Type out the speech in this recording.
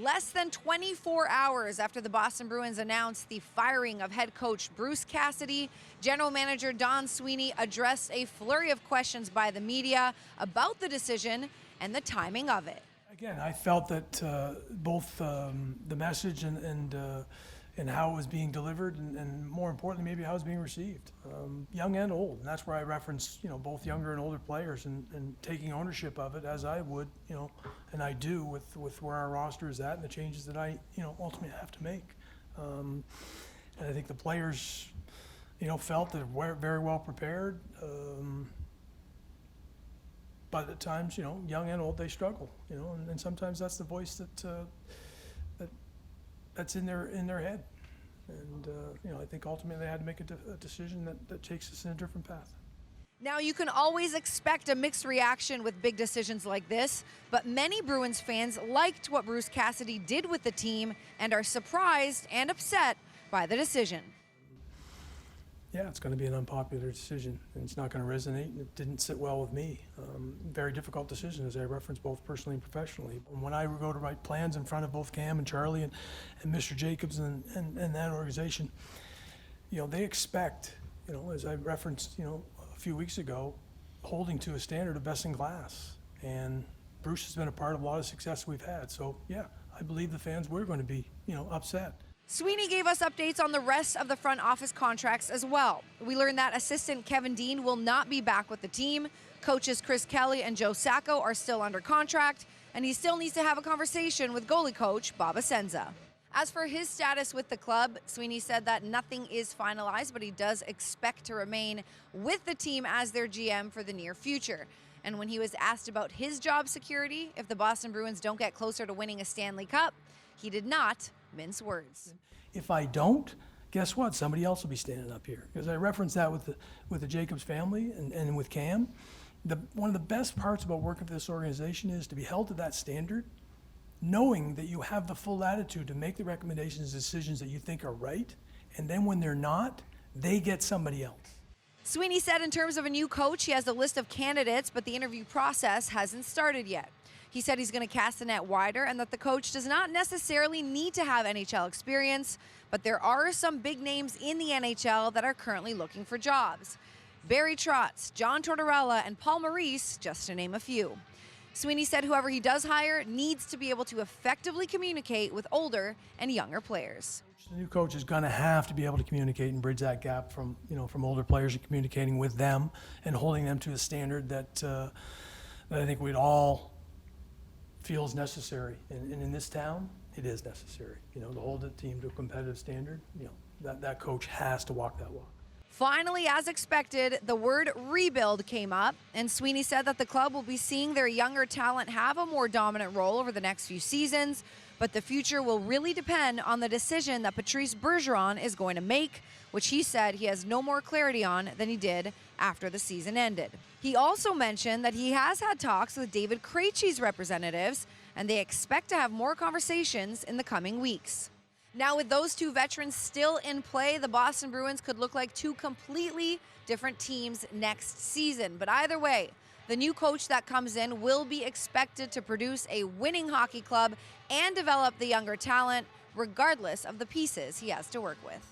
Less than 24 hours after the Boston Bruins announced the firing of head coach Bruce Cassidy, general manager Don Sweeney addressed a flurry of questions by the media about the decision and the timing of it. Again, I felt that both the message and how it was being delivered, and more importantly, maybe how it was being received, young and old. And that's where I reference, both younger and older players, and taking ownership of it as I would, and I do with where our roster is at and the changes that I, ultimately have to make. And I think the players, felt that we're very well prepared. But at times, young and old, they struggle, and sometimes that's the voice that's in their head. And, I think ultimately they had to make a decision that takes us in a different path. Now, you can always expect a mixed reaction with big decisions like this, but many Bruins fans liked what Bruce Cassidy did with the team and are surprised and upset by the decision. Yeah, it's going to be an unpopular decision, and it's not going to resonate, and it didn't sit well with me. Very difficult decision, as I referenced, both personally and professionally. When I go to write plans in front of both Cam and Charlie and Mr. Jacobs and that organization, they expect, as I referenced, a few weeks ago, holding to a standard of best in class. And Bruce has been a part of a lot of success we've had. So, yeah, I believe the fans were going to be, upset. Sweeney gave us updates on the rest of the front office contracts as well. We learned that assistant Kevin Dean will not be back with the team. Coaches Chris Kelly and Joe Sacco are still under contract, and he still needs to have a conversation with goalie coach Bob Asenza. As for his status with the club, Sweeney said that nothing is finalized, but he does expect to remain with the team as their GM for the near future. And when he was asked about his job security if the Boston Bruins don't get closer to winning a Stanley Cup, he did not mince words. If I don't, guess what? Somebody else will be standing up here. Because I referenced that with the Jacobs family and with Cam. One of the best parts about working for this organization is to be held to that standard, knowing that you have the full latitude to make the recommendations and decisions that you think are right, and then when they're not, they get somebody else. Sweeney said in terms of a new coach, he has a list of candidates, but the interview process hasn't started yet. He said he's going to cast the net wider and that the coach does not necessarily need to have NHL experience, but there are some big names in the NHL that are currently looking for jobs. Barry Trotz, John Tortorella, and Paul Maurice, just to name a few. Sweeney said whoever he does hire needs to be able to effectively communicate with older and younger players. The new coach is going to have to be able to communicate and bridge that gap from older players and communicating with them and holding them to a standard that I think we'd all feel is necessary. And in this town, it is necessary. To hold the team to a competitive standard, that coach has to walk that walk. Finally, as expected, the word rebuild came up, and Sweeney said that the club will be seeing their younger talent have a more dominant role over the next few seasons, but the future will really depend on the decision that Patrice Bergeron is going to make, which he said he has no more clarity on than he did after the season ended. He also mentioned that he has had talks with David Krejci's representatives, and they expect to have more conversations in the coming weeks. Now, with those two veterans still in play, the Boston Bruins could look like two completely different teams next season. But either way, the new coach that comes in will be expected to produce a winning hockey club and develop the younger talent, regardless of the pieces he has to work with.